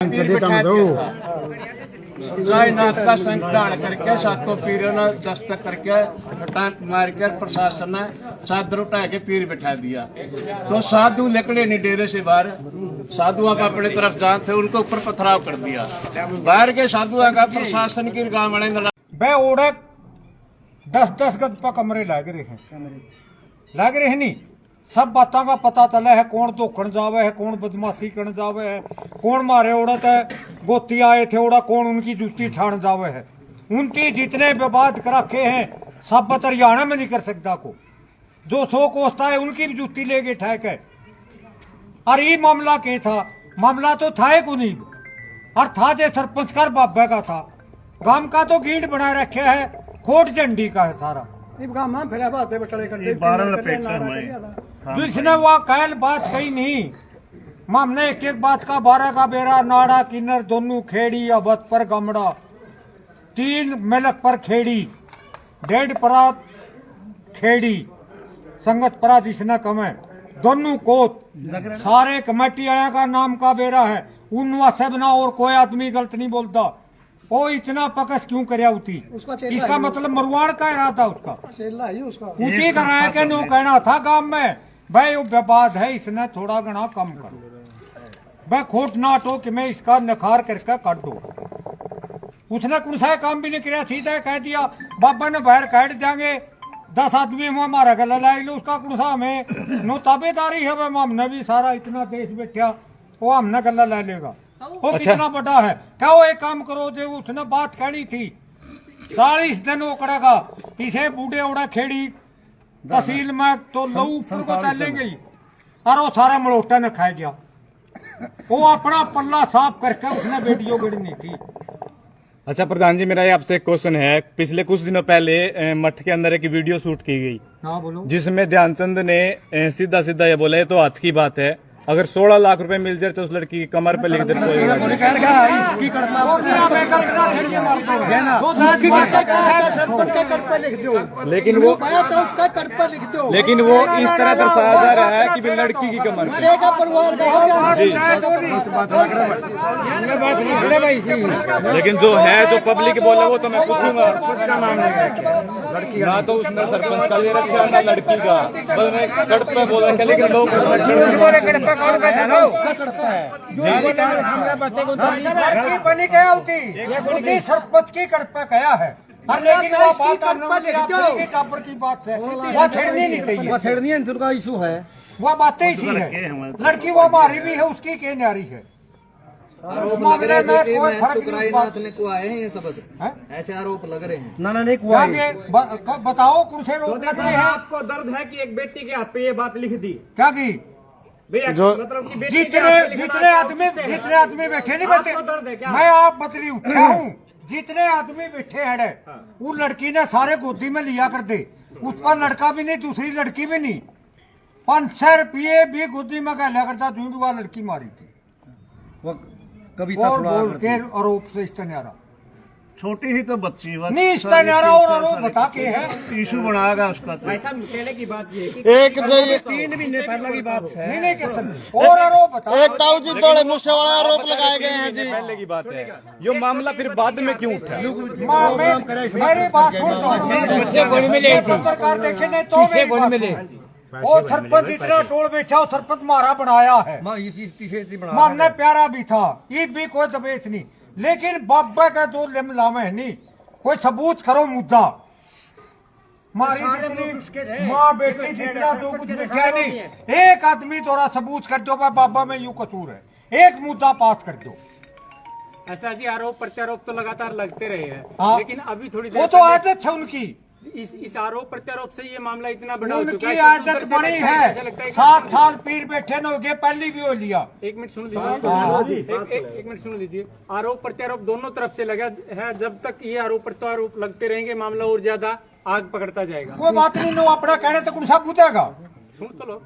नाथ का संविधान करके सातों पीरों ने दस्तक करके टांक मार के प्रशासन ने चादर उठा के पीर बिठा दिया। तो साधु निकले नहीं डेरे से बाहर, साधुओं का अपने तरफ जान थे उनको ऊपर पथराव कर दिया। बाहर के साधुओं का प्रशासन की गाँव बे ओढ़े 10-10 गज पर कमरे लग रहे हैं नहीं। सब बातों का पता चला है, कौन धोखण जावे है, कौन बदमाशी करने जावे है, कौन मारे उड़त है, गोती आए थे उड़ा, कौन उनकी जूती ठाण जावे है। उनकी जितने विवाद कर रखे हैं सब बत हरियाणा में नहीं कर सकता को। जो 100 कोसता है उनकी भी जूती लेके ठहक है। और ये मामला क्या था? मामला तो था ही को नहीं, और था जे सरपंच कर बाबा का था। गांव का तो गींड बना रखे है, खोट झंडी का है सारा। जिसने वो कैल बात कही नहीं, हमने एक एक बात का 12 का बेरा, नाड़ा किन्नर दोनों खेड़ी, अबत पर गमड़ा 3 मेलक पर खेड़ी, 1.5 परात खेड़ी, संगत परा जिसने कमे दोनों कोत सारे कमेटी आया का नाम का बेरा है। उन सब ना और कोई आदमी गलत नहीं बोलता। वो इतना पकस क्यों करया होती? इसका मतलब मरवाड़ का इरादा उसका उठी कराया के नो कहना था गांव में भाई वो विवाद है, इसने थोड़ा घना कम करो भाई, खोट ना हटो कि मैं इसका निखार करके काट दो। उसने कुछ काम भी नहीं किया, सीधा कह दिया बाबा ने बाहर काट जाएंगे, 10 आदमी हमारा गला ला लो, उसका कुछ हमें नो ताबेदारी है। हमने भी सारा इतना देश बैठा, वो हमने गला ला लेगा। वो कितना बड़ा है? क्या वो एक काम करो, जो उसने बात कहनी थी 40 दिन वो करेगा। इसे बूढ़े उड़ा खेड़ी तहसील में तो लहू को चलेंगे ही, और वो सारा मलोटा ने खा गया। वो अपना पल्ला साफ करके उसने वीडियो गिरनी थी। अच्छा प्रधान जी, मेरा ये आपसे एक क्वेश्चन है। पिछले कुछ दिनों पहले मठ के अंदर एक वीडियो शूट की गई, हाँ बोलो, जिसमें ध्यानचंद ने सीधा सीधा ये बोला, ये तो हाथ की बात है, अगर 16 लाख रुपए मिल जाए तो उस लड़की की कमर पे लिख दे लेकिन वो इस तरह दर्शाया जा रहा है कि लड़की की कमर लेकिन जो है, जो पब्लिक बोला वो तो मैं पूछूंगा ना, तो उसने सरपंच का ले रखा ना लड़की का, बस कड़ पे बोला, लेकिन लोग लड़की बनी गया उठी सरपंच की कड़पा गया है। लेकिन वो बात टापर की बात है, वो छेड़नी नहीं चाहिए, वो छेड़नी उनका इशू है, वो बातें इसी है। लड़की वो हमारी भी है, उसकी के न्यारी है। सुकराईनाथ ने को आए हैं ये सब ऐसे आरोप लग रहे हैं। ना नहीं कुआ बताओ कौन से आरोप लग रहे हैं? आपको दर्द है कि एक बेटी के हाथ पे ये बात लिख दी? क्या की? जो मतलब जितने आदमी बैठे नहीं बैठे, मैं आप बदली उठा हूँ, जितने आदमी बैठे हैं वो लड़की ने सारे गोदी में लिया कर दे। उस पर लड़का भी नहीं, दूसरी लड़की भी नहीं, 500 रुपये भी गोदी में गया करता। तू भी वह लड़की मारी थी वो कविता बोल के आरोप से इस्तेन्यारा, छोटी ही तो बच्ची नहीं इस्तेन्यारा और आरोप बता के है इशू बनाएगा उसका। तो ऐसा कहने की बात ये कि एक 3 महीने पहले की बात है। नहीं कर सकते और आरोप बता। एक ताऊ जी तोड़े मुझसे वाला आरोप लगाए गए हैं जी, पहले की बात है। ये मामला फिर बाद में क्यों उठा? मेरी बात सरकार देखे नहीं तो वो सरपंच इतना टोल बैठा, सरपंच मारा बनाया है, मारने प्यारा भी था, ये भी कोई दबेच नहीं। लेकिन बाबा का जो लिमलामे है नहीं, कोई सबूत करो मुद्दा। मारी माँ बेटी जितना जो कुछ बैठा नहीं, एक आदमी थोड़ा सबूत कर दो बाबा में यूं कसूर है, एक मुद्दा पास कर दो। ऐसा जी आरोप प्रत्यारोप तो लगातार लगते रहे हैं, लेकिन अभी थोड़ी वो तो आदत है उनकी, इस आरोप प्रत्यारोप से ये मामला इतना बड़ा हो चुका उनकी है। आदत बड़ी है। 7 साल पीर बैठे न हो गए, पहली भी हो लिया। एक मिनट सुन लीजिए, एक मिनट सुन लीजिए। आरोप प्रत्यारोप दोनों तरफ से लगा है, जब तक ये आरोप प्रत्यारोप लगते रहेंगे मामला और ज्यादा आग पकड़ता जाएगा। कोई बात नहीं, नो अपना कहने तो कुछ पूछेगा। सुन तो लो,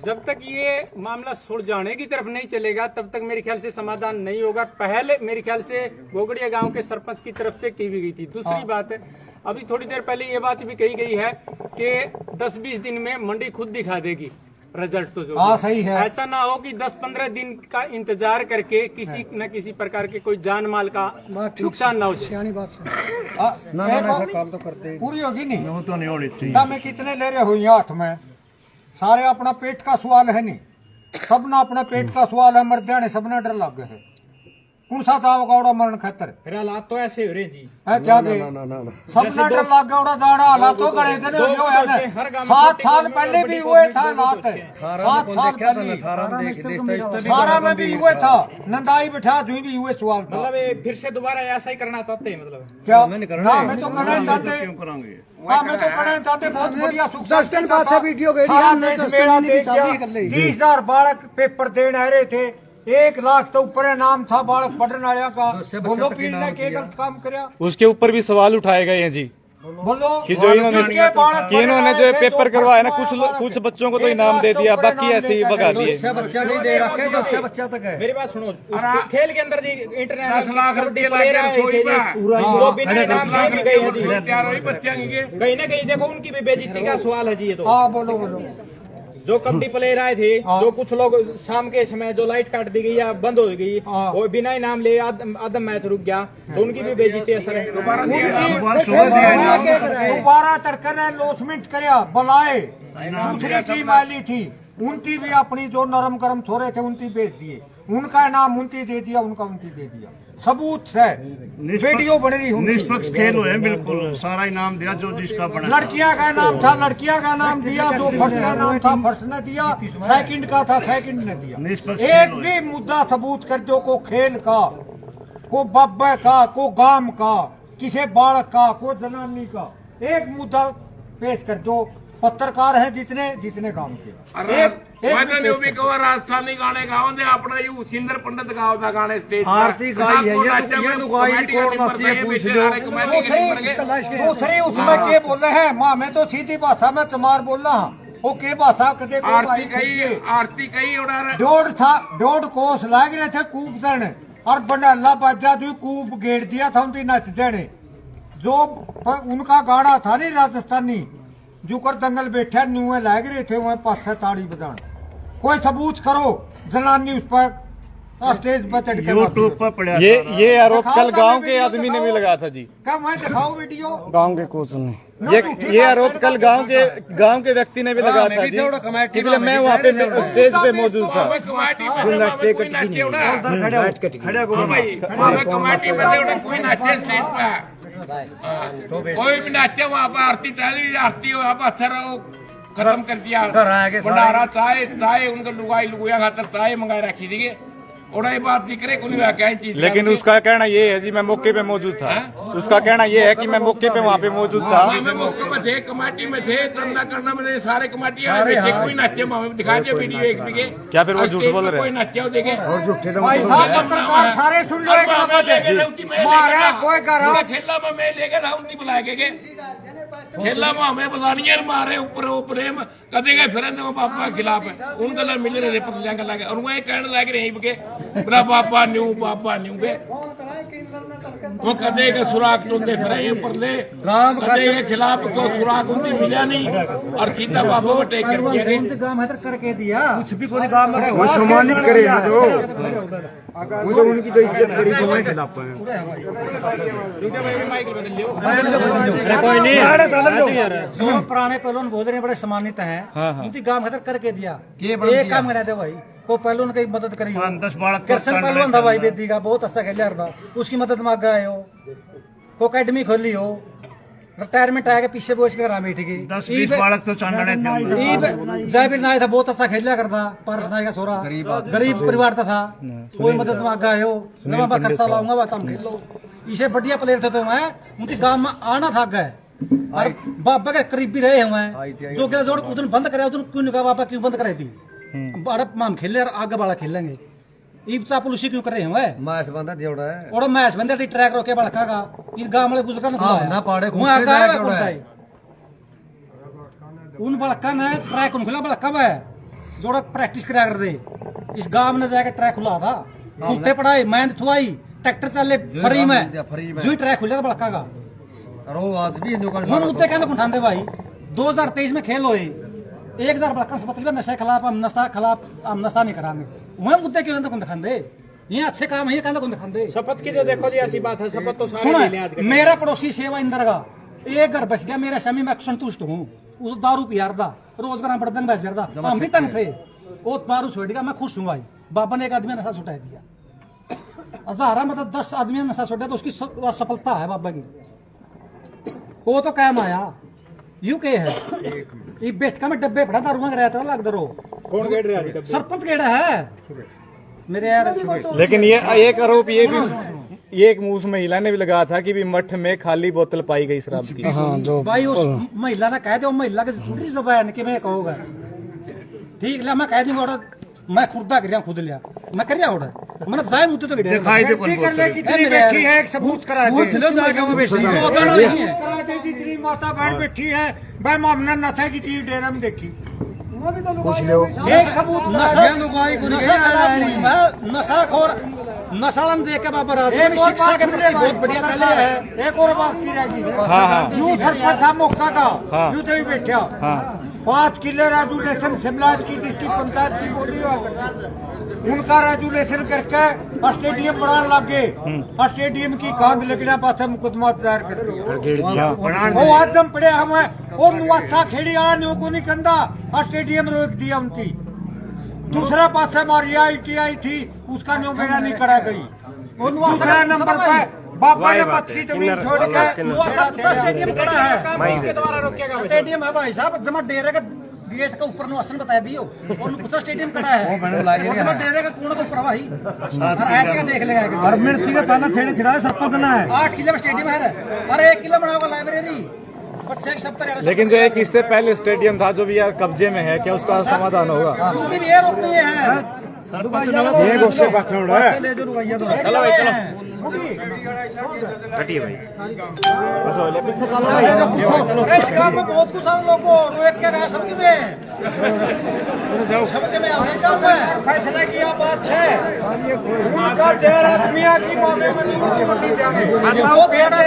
जब तक ये मामला सुलझाने की तरफ नहीं चलेगा तब तक मेरे ख्याल से समाधान नहीं होगा। पहले मेरे ख्याल से गोगड़िया गांव के सरपंच की तरफ से की भी गई थी। दूसरी बात है, अभी थोड़ी देर पहले ये बात भी कही गई है कि 10-20 दिन में मंडी खुद दिखा देगी। रिजल्ट तो जो हाँ, भी सही है। ऐसा ना हो कि 10-15 दिन का इंतजार करके किसी न किसी प्रकार के कोई जान माल का नुकसान ना हो जाए। काम तो करते पूरी होगी नहीं वो तो नहीं होनी चाहिए। दामे कितने ले रहे हो ये हाथ में? सारे अपना पेट का सवाल है नहीं, सबना अपना पेट का सवाल है। मर जाने सबना डर लग गए। कौन सा था गौड़ा मरण खतर फिर हालात तो ऐसे हो रहे जी। है क्या दे सबना डर लग गौड़ा दाड़ा हालात तो गड़े थे ने हो है ना। 7 साल पहले भी हुए था हालात, 7 साल पहले 18 में भी हुए था। नंदाई बिठा जुई भी हुए सवाल था। मतलब ये फिर से दोबारा ऐसा ही करना चाहते हैं मतलब? क्या मैं तो करना चाहते, क्यों करांगे? हाँ मैं तो करना चाहते। बहुत बढ़िया सुख 10 दिन बाद से वीडियो गई 30,000 बालक पेपर देने आ रहे थे। 1 लाख तो ऊपर नाम था बालक पढ़ने वाले का। बोलो पीर ने के गलत काम कराया? उसके ऊपर भी सवाल उठाए गए हैं जी बोलो कि जो इन्होंने जो पेपर करवाया ना, कुछ बच्चों को तो इनाम दे दिया, बाकी ऐसे ही भगा दिए। बच्चा नहीं दे रखे, 10 बच्चा तक है। मेरी बात सुनो, खेल के अंदर जी इंटरनेशनल 10 लाख रुपये लगे रसोई में। जो बिना इनाम दिए भी गए हैं जी। तैयार हुई बच्चियां की कहीं ना कहीं देखो उनकी भी बेइज्जती का सवाल है जी ये तो। हाँ बोलो बोलो। जो कबड्डी प्लेयर आए थे, जो कुछ लोग शाम के समय जो लाइट काट दी गई या बंद हो गई, वो बिना इनाम ले आधम मैच रुक गया, तो उनकी भी बेइज्जती असर है। दोबारा तरकर लॉसमेंट कराया बुलाए। दूसरी टीम आली थी, उनकी भी अपनी जो नरम गरम थोड़े थे उनकी बेच दिए। उनका नाम उनकी दे दिया, उनका उनकी दे दिया। सबूत है, वीडियो बन रही। निष्पक्ष खेल हुए बिल्कुल, सारा इनाम दिया जो जिसका बना। लड़कियां का नाम था, लड़कियां का नाम दिया। जो फर्स्ट का नाम था फर्स्ट ने दिया, सेकंड का था सेकंड ने दिया। निष्पक्ष एक भी मुद्दा सबूत कर दो, को खेल का, को बब्बे का, को गांव का, किसी बालक का, को जनानी का, एक मुद्दा पेश कर दो। पत्रकार हैं जितने गांव के राजस्थानी गाने गाओ दे अपना यू सिंदर पंडित गाओ दा गाने स्टेज आरती गाई है ये लुगाई कोर नसी पूछ लो। दूसरी उसमें के बोले हैं माँ मैं तो सीधी भाषा में तुम्हार बोल रहा हूँ। वो के भाषा कदे आरती कही डोड़ कोस लाग रहे थे कूप देने और बंडाला बाजा जो कूप गेड़ दिया था उनकी नच देने। जो उनका गाना था नहीं राजस्थानी जो कर दंगल बैठे न्यूए लाग रहे थे वह पास ताड़ी बजान। कोई सबूत करो जनानी उस पर स्टेज पर चढ़ के यूट्यूब पर पड़ा। ये आरोप कल गांव के आदमी ने भी लगाया था जी। क्या मैं दिखाऊं वीडियो? गांव के कोच ने ये आरोप कल गांव के व्यक्ति ने भी लगाया था जी। इसलिए मैं वहाँ पे स्टेज पे मौजूद था। कोई नाचे स्टेज पे, कोई भी नाचे वहाँ पर आरती हो पत्थर खत्म कर दिया। भंडारा चाय उनका लुगाया खातर चाय मंगाए रखी थी। और ये बात दिख रही कोई क्या चीज। लेकिन उसका कहना ये है जी मैं मौके पे मौजूद था। उसका कहना ये है कि मैं मौके पे वहाँ पे मौजूद था। मौके पे थे, कमेटी में थे, धंधा करना में सारे कमेटी कोई नाचे दिखा दिया वीडियो एक भी। क्या फिर वो झूठ बोल रहे? कोई नाचे देखे भाई साहब पत्रकार सारे सुन लो। कोई करा खेला में मैं लेके था उनकी बुला के खेला में हमें बधानियां मारे ऊपर प्रेम कदे गए फिर पापा के खिलाफ है उन गल मिल रहे थे पतलियां गल और वह कहने लग रहे के मेरा पापा न्यू के वो कदे के सुराग टूंदे फिर परले कदे के खिलाफ को सुराग उनकी मिला नहीं और सीधा पापा वो टेक कर दिया करके दिया। कुछ भी कोई काम वो सम्मानित करे वो उनकी तो इज्जत करी तो मैं खिलाफ कोई नहीं। जो पुराने पहलवान बोल रहे बड़े सम्मानित हैं उनकी काम खतर करके दिया। ये काम करा दे भाई को पहलवान की मदद करी। 10 बालक कृष्ण पहलवान था भाई बेदी का, बहुत अच्छा खेल रहा था, उसकी मदद मांग गए हो। को अकेडमी खोली हो, रिटायरमेंट आया के पीछे बोझ के बैठ गई। 10-20 बालक तो चांदने थे। जयवीर नाय था, बहुत अच्छा खेला करता, पारस नाय का सोरा गरीब परिवार था, कोई मदद मांग गए हो। मैं खर्चा लाऊंगा बस हम खेल लो। इसे बढ़िया प्लेयर थे तो मैं उनके गांव में आना था गए और बाबा के करीबी रहे हुए जो क्या जोड़ उधर बंद करे उधर क्यों नहीं कहा बाबा क्यों बंद करे थी बड़ा माम खेले और आगे वाला खेलेंगे ईब चापल उसी क्यों कर रहे हैं मैच बंदा दियोड़ा है और मैच बंदा ट्रैक रोके बड़का का इन गांव वाले बुजुर्ग ना पाड़े उन बड़का ने ट्रैक उन खुला बड़का है जोड़ा प्रैक्टिस करा कर दे इस गांव में जाकर ट्रैक खुला था कुत्ते पढ़ाई मेहनत थुआई ट्रैक्टर चले फ्री में जो ट्रैक खुलेगा बड़का का आज भी हम उत्ते कहने उठाते भाई 2023 में खेल हुए 1000 बड़ा पत्र नशे खिलाफ हम नशा नहीं करांगे वह मुद्दे क्यों कौन दिखाते ये अच्छे काम है कहना कौन दिखाते शपथ की जो देखो जी ऐसी बात है, शपथ तो सारे सुनो ले लें आज के मेरा पड़ोसी सेवा इंदर का एक घर बच गया मेरा स्वामी मैं संतुष्ट हूँ उस दारू पियारदा रोजगार बढ़ बस जरदा हम भी तंग थे वो दारू छोड़ गया मैं खुश हूँ भाई बाबा ने एक आदमी नशा छुटा दिया हजारा मतलब 10 आदमी ने नशा छुटा तो उसकी सफलता है बाबा की वो तो कायम आया यूके है ये बेटका में डब्बे पड़ा दारू में रहता लग दरो कौन गेड़ रहा है सरपंच गेड़ा है मेरे यार लेकिन ये एक आरोप ये भी ये एक उस महिला ने भी लगाया था कि भी मठ में खाली बोतल पाई गई शराब की। भाई उस महिला ने कह दो महिला के थोड़ी जबान कि मैं कहूँगा ठीक है मैं कह दूंगा ऑर्डर मैं खुदा कर रहा खुद लिया मैं कर रहा ऑर्डर मैंने जाए मुद्दे तो दिखाई दे कौन बोलता है। कितनी बैठी है एक सबूत करा दे जितनी माता बहन बैठी है वह मामला नशा की चीज डेरा में देखी पूछ लो एक सबूत नशाखोर नशालन देख के बाबा राज शिक्षा के प्रति बहुत बढ़िया चले है एक और बात की रहेगी हाँ। यूं सरपंच था मौका का हाँ। यूं तो ही बैठा हाँ 5 किले रेजुलेशन शिमला की डिस्ट्रिक्ट पंचायत की बोली हुआ उनका रेजुलेशन करके स्टेडियम बनाने लगे स्टेडियम की कांध लगने पास मुकदमा दायर कर दिया वो आदम पड़े हम और नुआसा खेड़ी आया न्यू को नहीं कंधा स्टेडियम रोक दिया उनकी दूसरा पास हमारी ITI थी उसका न्यू मेरा नहीं करा गई दूसरा नंबर पे बाबा ने पथ की जमीन छोड़ के स्टेडियम खड़ा है किसके द्वारा रोकेगा स्टेडियम है भाई साहब जमा डेरे का गेट के ऊपर नुआसन बता दियो और कुछ स्टेडियम खड़ा है वो जमा डेरे का कोण के ऊपर भाई और ऐसे का देख लेगा और मिर्ची का ताना छेड़े छिड़ा सबको देना है 8 किलो में स्टेडियम है अरे 1 किलो बनाओगा लाइब्रेरी बच्चे की 70 लेकिन जो एक इससे पहले स्टेडियम था जो भी यार कब्जे में है क्या उसका समाधान होगा? उनकी भी ये रोकनी है ये गुस्से का छोड़ है चलो भाई चलो इस काम में बहुत कुछ लोगों को रोक के गया सबकी में सबके में आने का फैसला किया बात है उनका देर आदमिया की मामले में नहीं जाने बहुत बड़ा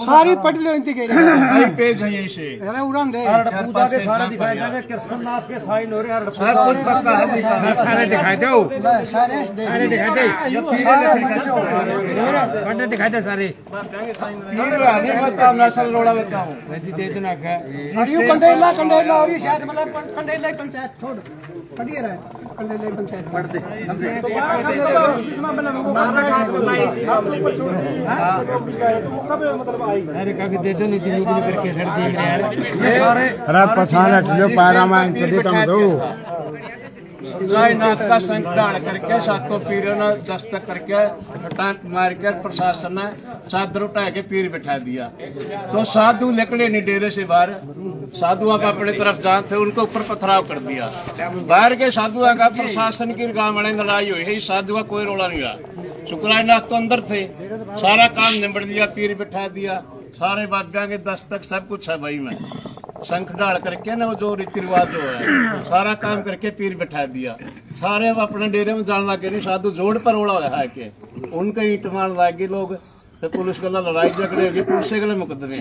सारी पढ़ लो इनकी पेज है यही से उड़ान दे पूजा के सारे दिखाई जाएंगे कृष्णनाथ के साइन हो रहे हैं सारे दिखाई दो सारे सारे दिखाई दे दिखाई दे सारे बताओ नसल लोड़ा बताओ दे दो ना अरे कंडेला और ये शायद मतलब कंडेला पंचायत छोड़ पढ़िए रहा कंडेला पंचायत पढ़ दे अरे काके दे दो नहीं तो करके छड़ दिए यार अरे पछाना चलो पारामान चले तुम दो जयनाथ का संकटान करके सातों पीरों ने दस्तक करके टांक मार कर प्रशासन ने चादर उठा के पीर बैठा दिया तो साधु निकले नहीं डेरे से बाहर साधुओं का अपने तरफ जान थे उनको ऊपर पथराव कर दिया बाहर के साधुओं का प्रशासन की गांव में लड़ाई हुई है साधुआ कोई रोला नहीं रहा शुक्रानाथ तो अंदर थे सारा काम निबड़ लिया पीर बैठा दिया सारे बाब्या के दस्तक सब कुछ है भाई मैं शंख डाल करके ना वो जो रीति रिवाज जो है सारा काम करके पीर बैठा दिया सारे अब अपने डेरे में जान लगे नहीं साधु जोड़ पर ओड़ा है के उनके ईट मार लगे लोग तो पुलिस गला लड़ाई झगड़े होगी पुलिस गले मुकदमे